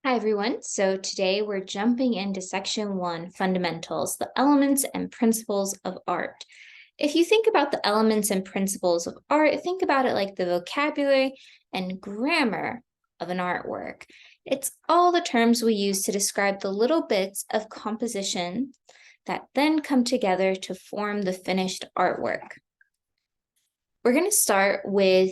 Hi, everyone. So today we're jumping into section 1, fundamentals, the elements and principles of art. If you think about the elements and principles of art, think about it like the vocabulary and grammar of an artwork. It's all the terms we use to describe the little bits of composition that then come together to form the finished artwork. We're going to start with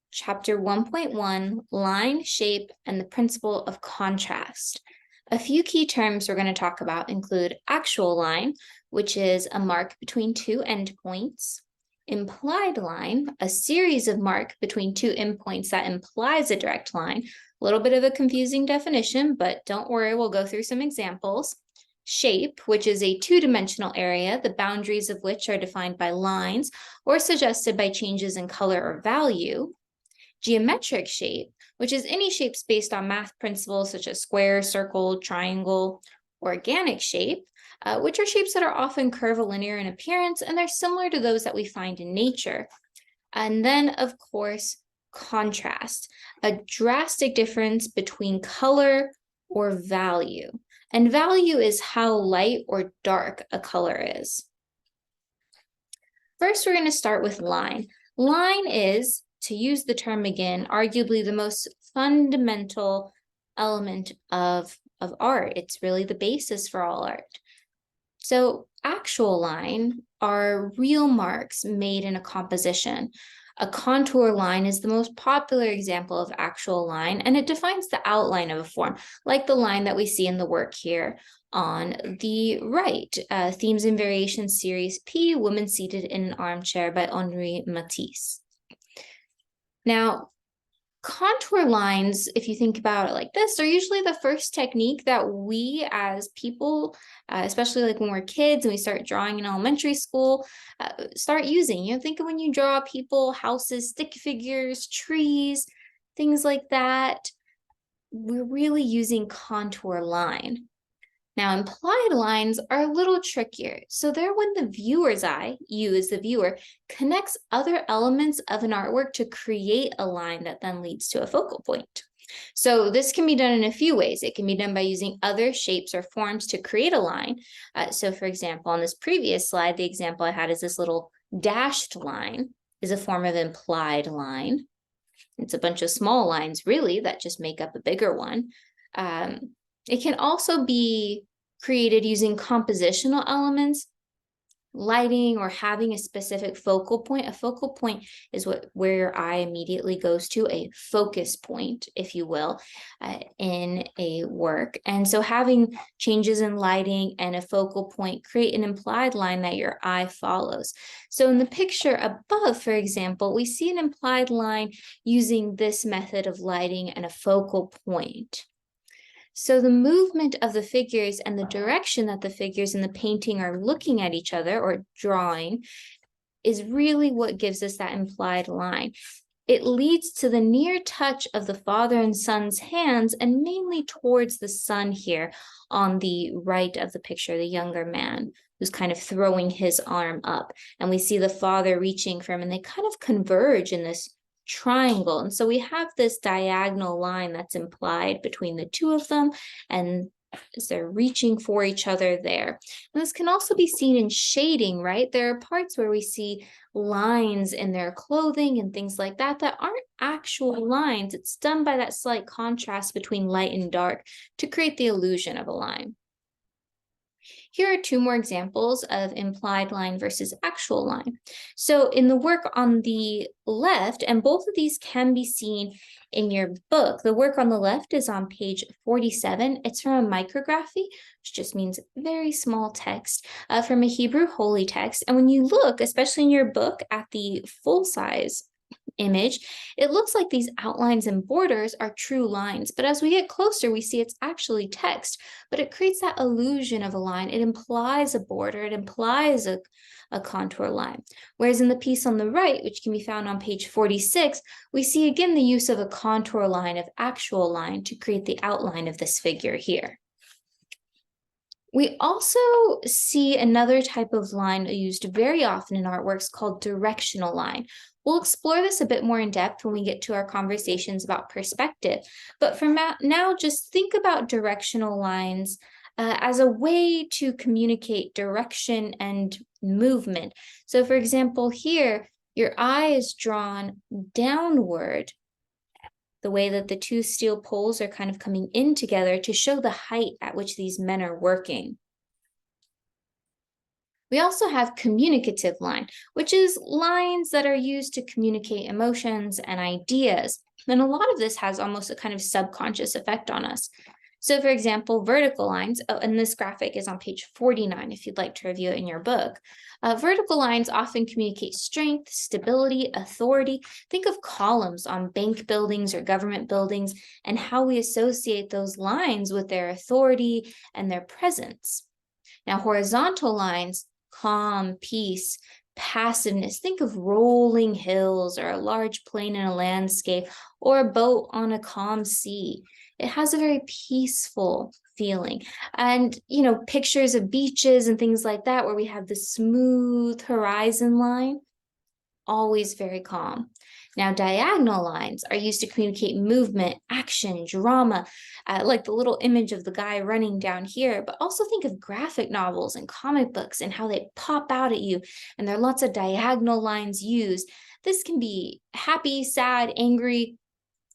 Chapter 1.1, Line, Shape, and the Principle of Contrast. A few key terms we're going to talk about include actual line, which is a mark between two endpoints, implied line, a series of marks between two endpoints that implies a direct line. A little bit of a confusing definition, but don't worry, we'll go through some examples. Shape, which is a two-dimensional area, the boundaries of which are defined by lines or suggested by changes in color or value. Geometric shape, which is any shapes based on math principles such as square, circle, triangle. Organic shape, which are shapes that are often curvilinear in appearance, and they're similar to those that we find in nature. And then, of course, contrast, a drastic difference between color or value. And value is how light or dark a color is. First, we're going to start with line. Line is, to use the term again, arguably the most fundamental element of art. It's really the basis for all art. So actual line are real marks made in a composition. A contour line is the most popular example of actual line, and it defines the outline of a form, like the line that we see in the work here on the right. Themes and Variations Series P, Woman Seated in an Armchair by Henri Matisse. Now, contour lines, if you think about it like this, are usually the first technique that we as people, especially like when we're kids and we start drawing in elementary school, start using. Think of when you draw people, houses, stick figures, trees, things like that. We're really using contour line. Now, implied lines are a little trickier. So they're when the viewer's eye, you as the viewer, connects other elements of an artwork to create a line that then leads to a focal point. So this can be done in a few ways. It can be done by using other shapes or forms to create a line. So for example, on this previous slide, the example I had is this little dashed line is a form of implied line. It's a bunch of small lines, really, that just make up a bigger one. It can also be created using compositional elements, lighting, or having a specific focal point. A focal point is where your eye immediately goes to, a focus point, if you will, in a work. And so having changes in lighting and a focal point create an implied line that your eye follows. So in the picture above, for example, we see an implied line using this method of lighting and a focal point. So the movement of the figures and the direction that the figures in the painting are looking at each other or drawing is really what gives us that implied line. It leads to the near touch of the father and son's hands, and mainly towards the son here on the right of the picture, the younger man who's kind of throwing his arm up. And we see the father reaching for him, and they kind of converge in this triangle. And so we have this diagonal line that's implied between the two of them, and as they're reaching for each other there. And this can also be seen in shading, right? There are parts where we see lines in their clothing and things like that that aren't actual lines. It's done by that slight contrast between light and dark to create the illusion of a line. Here are two more examples of implied line versus actual line. So in the work on the left, and both of these can be seen in your book, the work on the left is on page 47. It's from a micrography, which just means very small text from a Hebrew holy text. And when you look, especially in your book, at the full size image, it looks like these outlines and borders are true lines, but as we get closer, we see it's actually text, but it creates that illusion of a line. It implies a border, it implies a contour line. Whereas in the piece on the right, which can be found on page 46, we see again the use of a contour line, of actual line, to create the outline of this figure here. We also see another type of line used very often in artworks called directional line, We'll explore this a bit more in depth when we get to our conversations about perspective. But for now, just think about directional lines as a way to communicate direction and movement. So for example, here, your eye is drawn downward, the way that the two steel poles are kind of coming in together to show the height at which these men are working. We also have communicative line, which is lines that are used to communicate emotions and ideas. And a lot of this has almost a kind of subconscious effect on us. So for example, vertical lines, and this graphic is on page 49 if you'd like to review it in your book. Vertical lines often communicate strength, stability, authority. Think of columns on bank buildings or government buildings and how we associate those lines with their authority and their presence. Now, horizontal lines, calm, peace, passiveness. Think of rolling hills or a large plain in a landscape or a boat on a calm sea. It has a very peaceful feeling. And, pictures of beaches and things like that, where we have the smooth horizon line, always very calm. Now, diagonal lines are used to communicate movement, action, drama, like the little image of the guy running down here, but also think of graphic novels and comic books and how they pop out at you, and there are lots of diagonal lines used. This can be happy, sad, angry.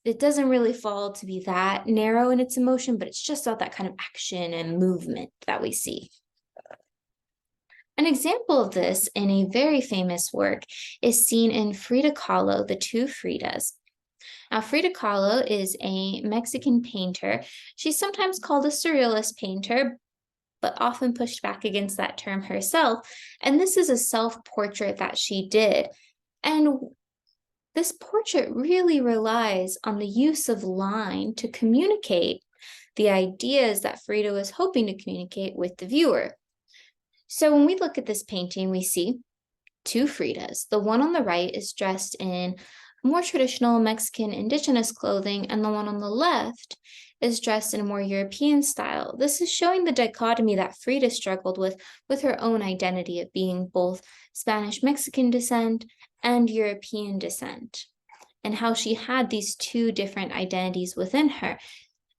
It doesn't really fall to be that narrow in its emotion, but it's just about that kind of action and movement that we see. An example of this in a very famous work is seen in Frida Kahlo, The Two Fridas. Now, Frida Kahlo is a Mexican painter. She's sometimes called a surrealist painter, but often pushed back against that term herself. And this is a self-portrait that she did. And this portrait really relies on the use of line to communicate the ideas that Frida was hoping to communicate with the viewer. So when we look at this painting, we see two Fridas. The one on the right is dressed in more traditional Mexican indigenous clothing, and the one on the left is dressed in a more European style. This is showing the dichotomy that Frida struggled with her own identity of being both Spanish Mexican descent and European descent, and how she had these two different identities within her.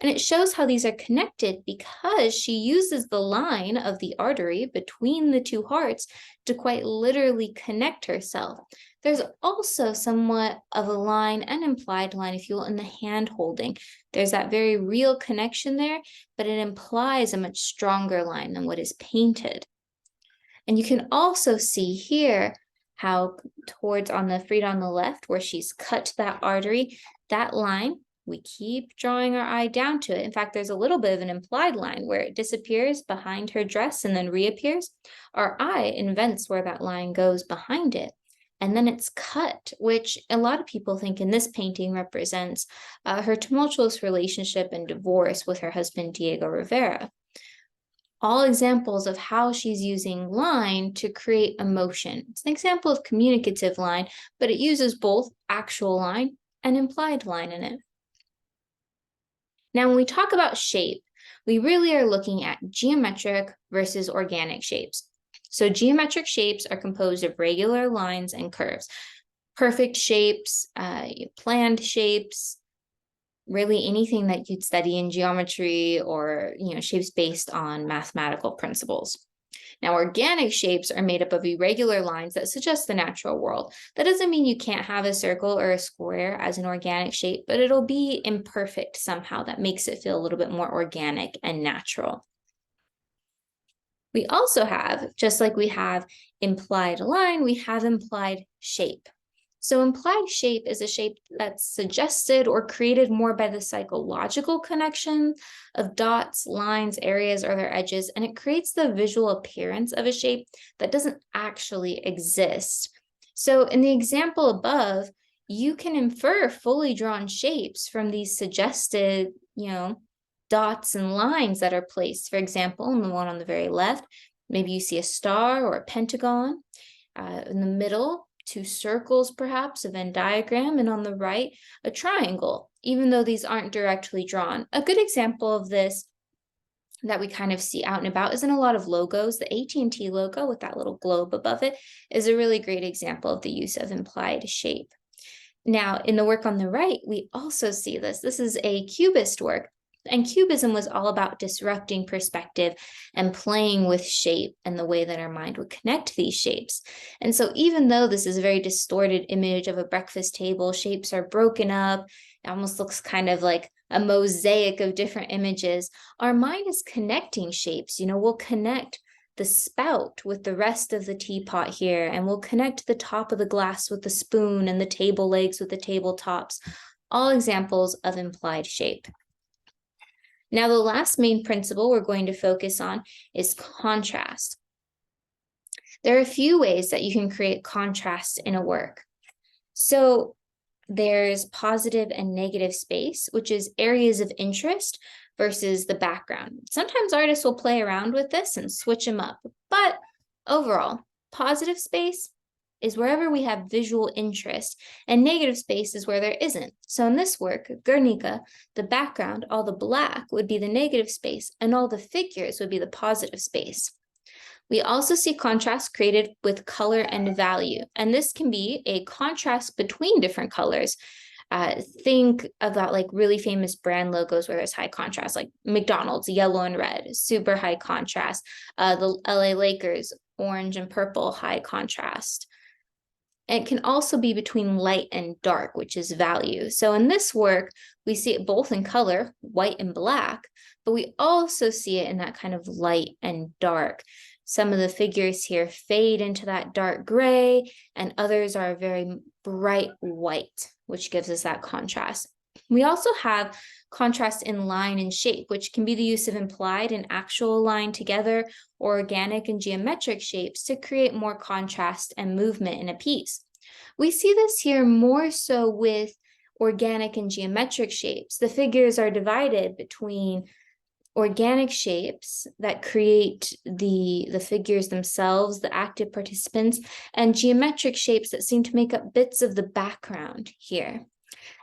And it shows how these are connected because she uses the line of the artery between the two hearts to quite literally connect herself. There's also somewhat of a line, an implied line, if you will, in the hand holding. There's that very real connection there, but it implies a much stronger line than what is painted. And you can also see here how towards on the Frida on the left, where she's cut that artery, that line, we keep drawing our eye down to it. In fact, there's a little bit of an implied line where it disappears behind her dress and then reappears. Our eye invents where that line goes behind it. And then it's cut, which a lot of people think in this painting represents her tumultuous relationship and divorce with her husband, Diego Rivera. All examples of how she's using line to create emotion. It's an example of communicative line, but it uses both actual line and implied line in it. Now, when we talk about shape, we really are looking at geometric versus organic shapes. So geometric shapes are composed of regular lines and curves. Perfect shapes, planned shapes, really anything that you'd study in geometry or shapes based on mathematical principles. Now, organic shapes are made up of irregular lines that suggest the natural world. That doesn't mean you can't have a circle or a square as an organic shape, but it'll be imperfect somehow. That makes it feel a little bit more organic and natural. We also have, just like we have implied line, we have implied shape. So implied shape is a shape that's suggested or created more by the psychological connection of dots, lines, areas, or their edges, and it creates the visual appearance of a shape that doesn't actually exist. So in the example above, you can infer fully drawn shapes from these suggested, dots and lines that are placed. For example, in the one on the very left, maybe you see a star or a pentagon. In the middle, two circles, perhaps, a Venn diagram, and on the right, a triangle, even though these aren't directly drawn. A good example of this that we kind of see out and about is in a lot of logos. The AT&T logo with that little globe above it is a really great example of the use of implied shape. Now, in the work on the right, we also see this. This is a Cubist work, and Cubism was all about disrupting perspective and playing with shape and the way that our mind would connect these shapes. And so even though this is a very distorted image of a breakfast table, shapes are broken up, it almost looks kind of like a mosaic of different images, our mind is connecting shapes. We'll connect the spout with the rest of the teapot here, and we'll connect the top of the glass with the spoon and the table legs with the tabletops, all examples of implied shape. Now, the last main principle we're going to focus on is contrast. There are a few ways that you can create contrast in a work. So there's positive and negative space, which is areas of interest versus the background. Sometimes artists will play around with this and switch them up, but overall, positive space is wherever we have visual interest, and negative space is where there isn't. So in this work, Guernica, the background, all the black would be the negative space, and all the figures would be the positive space. We also see contrast created with color and value, and this can be a contrast between different colors. Think about like really famous brand logos where there's high contrast, like McDonald's, yellow and red, super high contrast. The LA Lakers, orange and purple, high contrast. It can also be between light and dark, which is value. So in this work, we see it both in color, white and black, but we also see it in that kind of light and dark. Some of the figures here fade into that dark gray, and others are very bright white, which gives us that contrast. We also have contrast in line and shape, which can be the use of implied and actual line together, or organic and geometric shapes to create more contrast and movement in a piece. We see this here more so with organic and geometric shapes. The figures are divided between organic shapes that create the figures themselves, the active participants, and geometric shapes that seem to make up bits of the background here.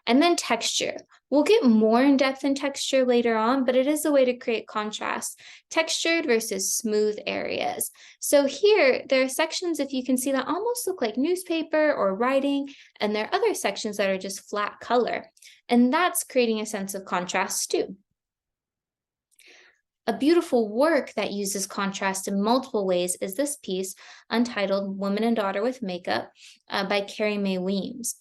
And then texture. We'll get more in depth in texture later on, but it is a way to create contrast, textured versus smooth areas. So here, there are sections, if you can see, that almost look like newspaper or writing, and there are other sections that are just flat color. And that's creating a sense of contrast too. A beautiful work that uses contrast in multiple ways is this piece, untitled Woman and Daughter with Makeup by Carrie Mae Weems.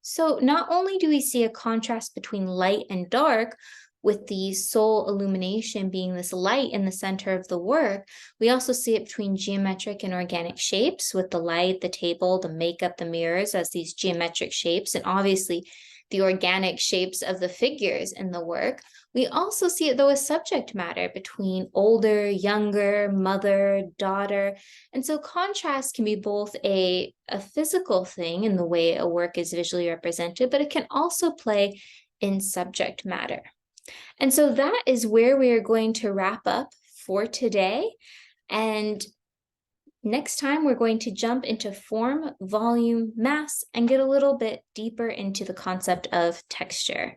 So not only do we see a contrast between light and dark, with the sole illumination being this light in the center of the work, we also see it between geometric and organic shapes, with the light, the table, the makeup, the mirrors as these geometric shapes, and obviously the organic shapes of the figures in the work. We also see it, though, as subject matter between older, younger, mother, daughter. And so contrast can be both a physical thing in the way a work is visually represented, but it can also play in subject matter. And so that is where we are going to wrap up for today. And next time, we're going to jump into form, volume, mass, and get a little bit deeper into the concept of texture.